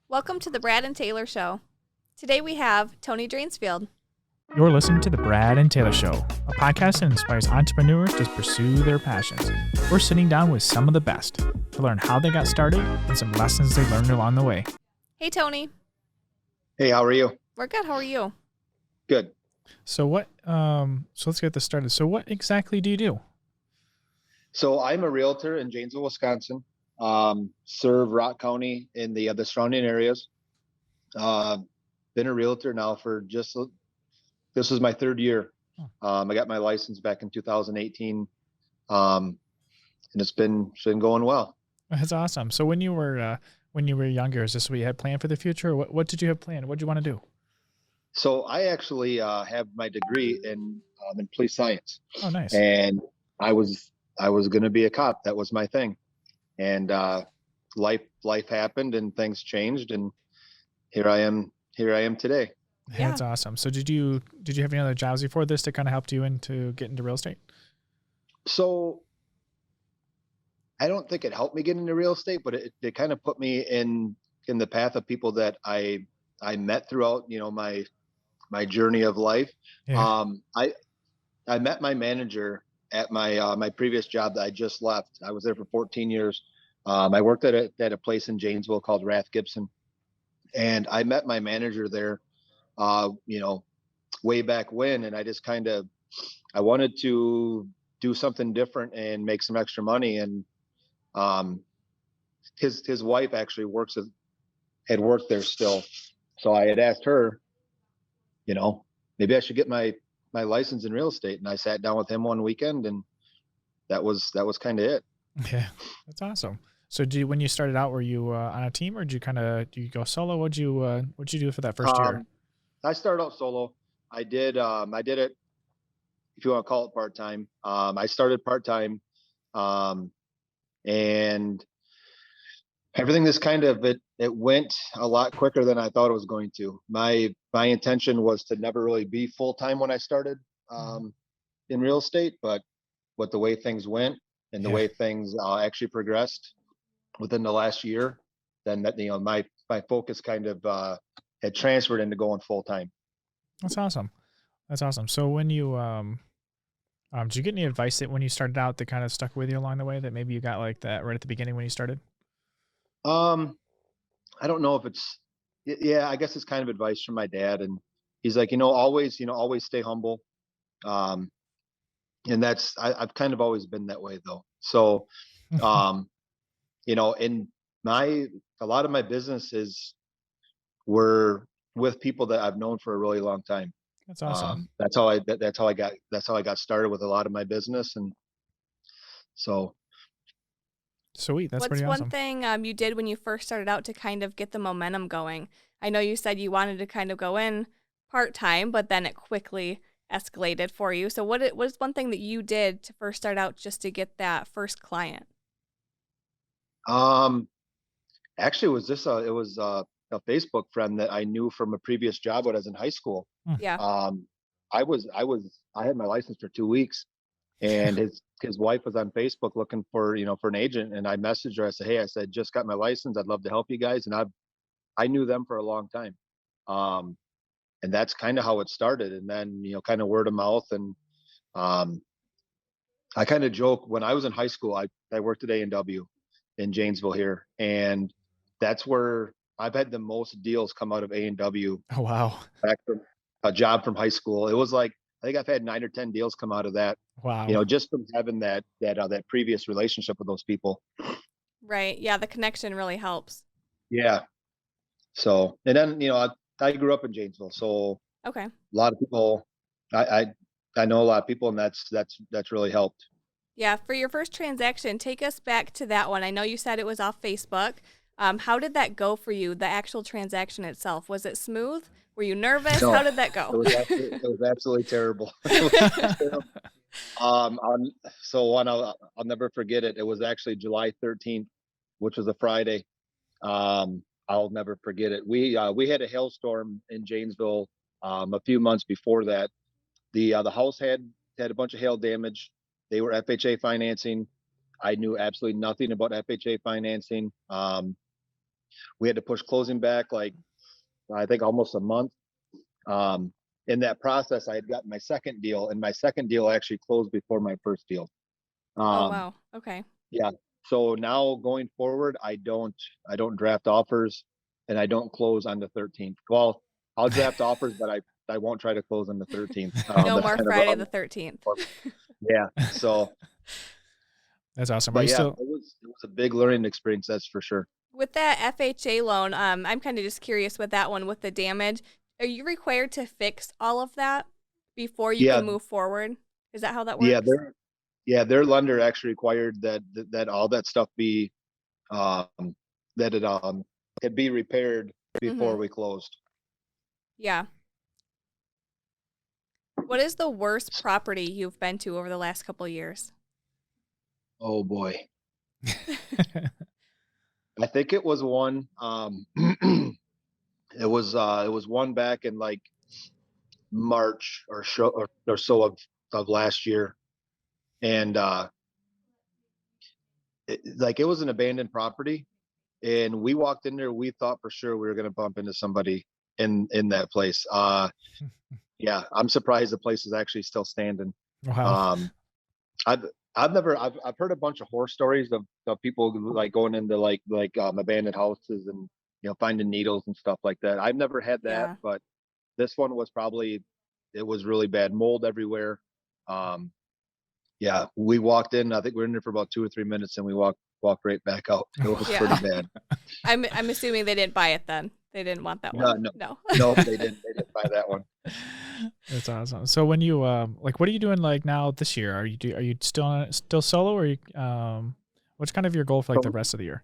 Welcome to the Brad and Taylor Show. Today we have Tony Dransfield. You're listening to the Brad and Taylor Show, a podcast that inspires entrepreneurs to pursue their passions. We're sitting down with some of the best to learn how they got started and some lessons they learned along the way. Hey, Tony. Hey, how are you? We're good. How are you? Good. So let's get this started. So what exactly do you do? So I'm a realtor in Janesville, Wisconsin. Serve Rock County in the surrounding areas. Been a realtor now for this is my third year. I got my license back in 2018, and it's been going well. That's awesome. So when you were younger, is this what you had planned for the future? Or what did you have planned? What did you want to do? So I actually have my degree in police science. Oh, nice. And I was going to be a cop. That was my thing. And life happened and things changed, and here I am today. Yeah. That's awesome. So did you have any other jobs before this that kind of helped you get into real estate? So I don't think it helped me get into real estate, but it kind of put me in the path of people that I met throughout, my journey of life. Yeah. I met my manager at my previous job that I just left. I was there for 14 years. I worked at a place in Janesville called Rath Gibson, and I met my manager there, way back when. And I just I wanted to do something different and make some extra money. And his wife actually had worked there still. So I had asked her, maybe I should get my license in real estate. And I sat down with him one weekend, and that was kind of it. Yeah, that's awesome. So when you started out, were you on a team, or do you go solo? What'd you do for that first year? I started out solo. I did it, if you want to call it part-time. I started part-time, and everything it went a lot quicker than I thought it was going to. My intention was to never really be full-time when I started in real estate, but with the way things went and the way things actually progressed within the last year, then that, my focus had transferred into going full-time. That's awesome. So when you did you get any advice that when you started out that kind of stuck with you along the way, that maybe you got like that right at the beginning when you started? I don't know if I guess it's kind of advice from my dad, and he's like, always stay humble. And I've kind of always been that way though. So, in a lot of my businesses were with people that I've known for a really long time. That's awesome. That's how I got started with a lot of my business. And so. Sweet. That's pretty awesome. What's one thing you did when you first started out to kind of get the momentum going? I know you said you wanted to kind of go in part-time, but then it quickly escalated for you. So what was one thing that you did to first start out just to get that first client? Actually, it was a Facebook friend that I knew from a previous job when I was in high school. Yeah. I had my license for 2 weeks, and his wife was on Facebook looking for an agent, and I messaged her. I said, hey, just got my license. I'd love to help you guys. And I knew them for a long time. And that's kind of how it started. And then, kind of word of mouth. And I kind of joke, when I was in high school, I worked at A&W in Janesville here. And that's where I've had the most deals come out of A&W. Oh, wow. Back from a job from high school. It was like, I think I've had 9 or 10 deals come out of that. Wow. Just from having that previous relationship with those people. Right. Yeah. The connection really helps. Yeah. So, and then, I grew up in Janesville. So Okay. a lot of people, I know a lot of people, and that's really helped. Yeah. For your first transaction, take us back to that one. I know you said it was off Facebook. How did that go for you, the actual transaction itself? Was it smooth? Were you nervous? No, How did that go? it was absolutely terrible. So I'll never forget it. It was actually July 13th, which was a Friday. I'll never forget it. We had a hailstorm in Janesville a few months before that. The house had a bunch of hail damage. They were FHA financing. I knew absolutely nothing about FHA financing. we had to push closing back, like, I think almost a month. In that process, I had gotten my second deal, and my second deal actually closed before my first deal. Oh, Um, wow. Okay. yeah. So now going forward, I don't draft offers, and I don't close on the 13th. Well, I'll draft offers, but I won't try to close on the 13th. No That's more kind of Friday the 13th. yeah. So, That's awesome. Are but you yeah, still? it was a big learning experience, that's for sure. With that FHA loan, I'm kind of just curious with that one, with the damage. Are you required to fix all of that before you Yeah, can move forward? Is that how that yeah, works? their lender actually required that all that stuff be um that it be repaired Mm-hmm. before we closed. Yeah. What is the worst property you've been to over the last couple years? Oh boy. I think it was one it was one back in like March or so of last year. And it was an abandoned property, and we walked in there, we thought for sure we were going to bump into somebody in that place. Yeah, I'm surprised the place is actually still standing. Wow. um I've I've heard a bunch of horror stories of people like going into abandoned houses and finding needles and stuff like that. I've never had that, Yeah. but this one was probably, it was really bad, mold everywhere. um yeah, we walked in, I think we were in there for about 2 or 3 minutes, and we walked right back out. It was Yeah. pretty bad. I'm assuming they didn't buy it then. They didn't want that No, one. no, No. nope, they didn't buy that one. That's awesome. So when you like, what are you doing like now this year? Are you still solo, or are you what's kind of your goal for like the So rest of the year?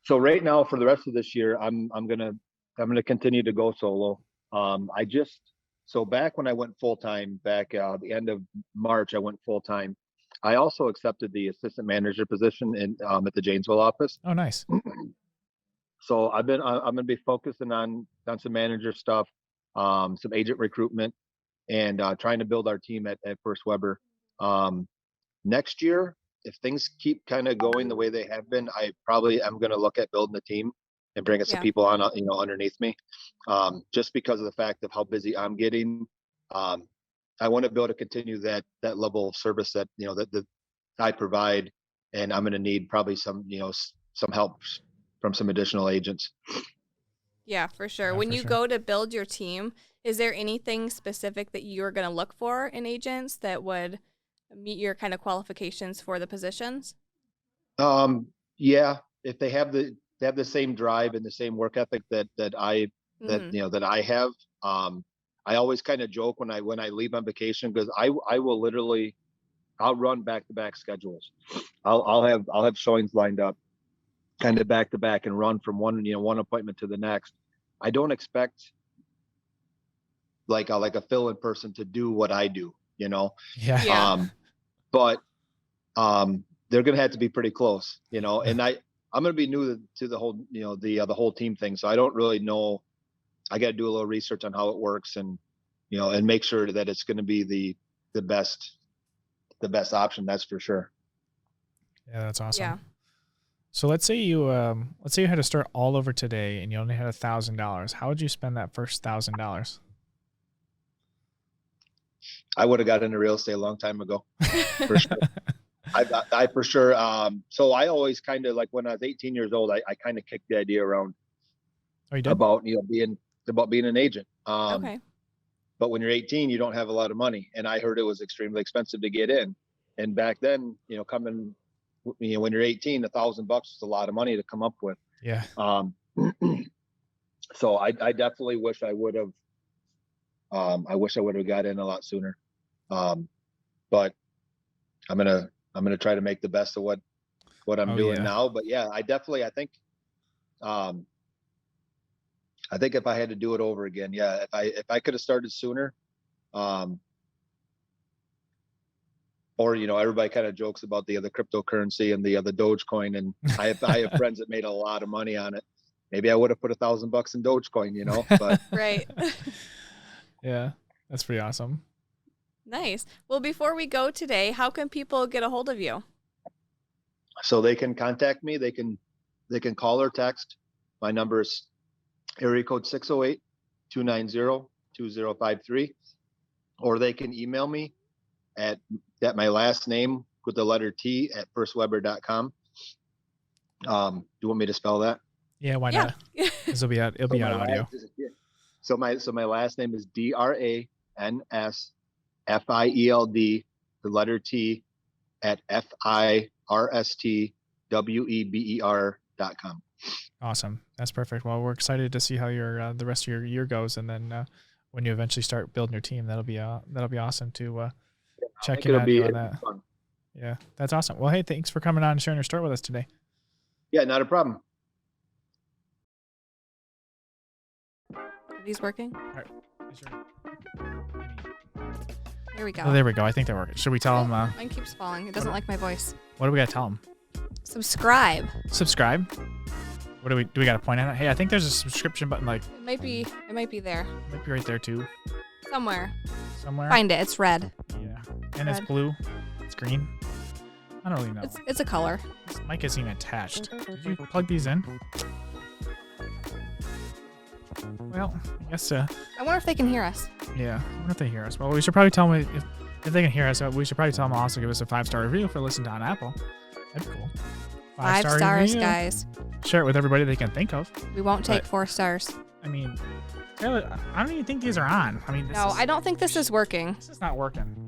so right now, for the rest of this year, I'm gonna continue to go solo. I just So back when I went full time, back the end of March, I went full time. I also accepted the assistant manager position in at the Janesville office. Oh, nice. So I'm gonna be focusing on some manager stuff, some agent recruitment, and trying to build our team at First Weber. Um, Next year, if things keep kind of going the way they have been, I probably am going to look at building a team and bringing some Yeah. people on, underneath me, just because of the fact of how busy I'm getting. Um, I want to be able to continue that level of service that I provide, and I'm going to need probably some help from some additional agents. Yeah, for sure. Yeah, When for you sure. go to build your team, is there anything specific that you're going to look for in agents that would meet your kind of qualifications for the positions? Yeah, if they have the same drive and the same work ethic Mm-hmm. that I have. Um, I always kind of joke when I leave on vacation, because I will literally, I'll run back to back schedules. I'll have showings lined up kind of back to back and run from one appointment to the next. I don't expect like a fill-in person to do what I do, you know. Yeah. Yeah. But they're going to have to be pretty close, and I'm going to be new to the whole, the whole team thing. So I don't really know. I got to do a little research on how it works, and and make sure that it's going to be the best option. That's for sure. Yeah, that's awesome. Yeah. So let's say you had to start all over today and you only had $1,000. How would you spend that first $1,000? I would have got into real estate a long time ago, for sure. I for sure. So I always kind of, like, when I was 18 years old, I kind of kicked the idea around Oh, you did? about being an agent. Okay. But when you're 18, you don't have a lot of money, and I heard it was extremely expensive to get in. And back then, coming, when you're 18, $1,000 is a lot of money to come up with. Yeah. So I definitely wish I would have. I wish I would have got in a lot sooner. But I'm gonna try to make the best of what I'm doing now. But yeah, I think if I had to do it over again, yeah, if I could have started sooner, or everybody kind of jokes about the other cryptocurrency and the other Dogecoin, and I have friends that made a lot of money on it. Maybe I would have put $1,000 in Dogecoin, but Right. Yeah, that's pretty awesome. Nice. Well, before we go today, how can people get a hold of you? so they can contact me. They can call or text. My number is area code 608-290-2053, or they can email me at my last name with the letter T at firstweber.com. Do you want me to spell that? Yeah, why Yeah. not? This will be out. It'll be on audio. So my last name is Dransfield, the letter T at firstweber.com. Awesome. That's perfect. Well, we're excited to see how your the rest of your year goes, and then when you eventually start building your team, that'll be awesome to check in on you on that. Fun. Yeah, that's awesome. Well, hey, thanks for coming on and sharing your story with us today. Yeah, not a problem. Are these working? All right. Here we go. Oh, there we go. I think they're working. Should we tell them? Mine keeps falling. It doesn't like my voice. What do we got to tell them? Subscribe. Subscribe. What do we got to point at? Hey, I think there's a subscription button. Like It might be there. might be right there too, Somewhere. somewhere. Find it. It's red. Yeah, and it's Red. blue. It's green. I don't really know. It's a color. This mic isn't even attached. Did you plug these in? Well, I guess. I wonder if they can hear us. Yeah. I wonder if they hear us. Well, we should probably tell them if they can hear us. We should probably tell them also give us a 5-star review if they're listening on Apple. That'd be cool. 5 5-star stars, review. guys. Share it with everybody they can think of. We won't take But- 4 stars. I mean, Taylor, I don't even think these are on. I mean, No, I don't think this is working. This is not working.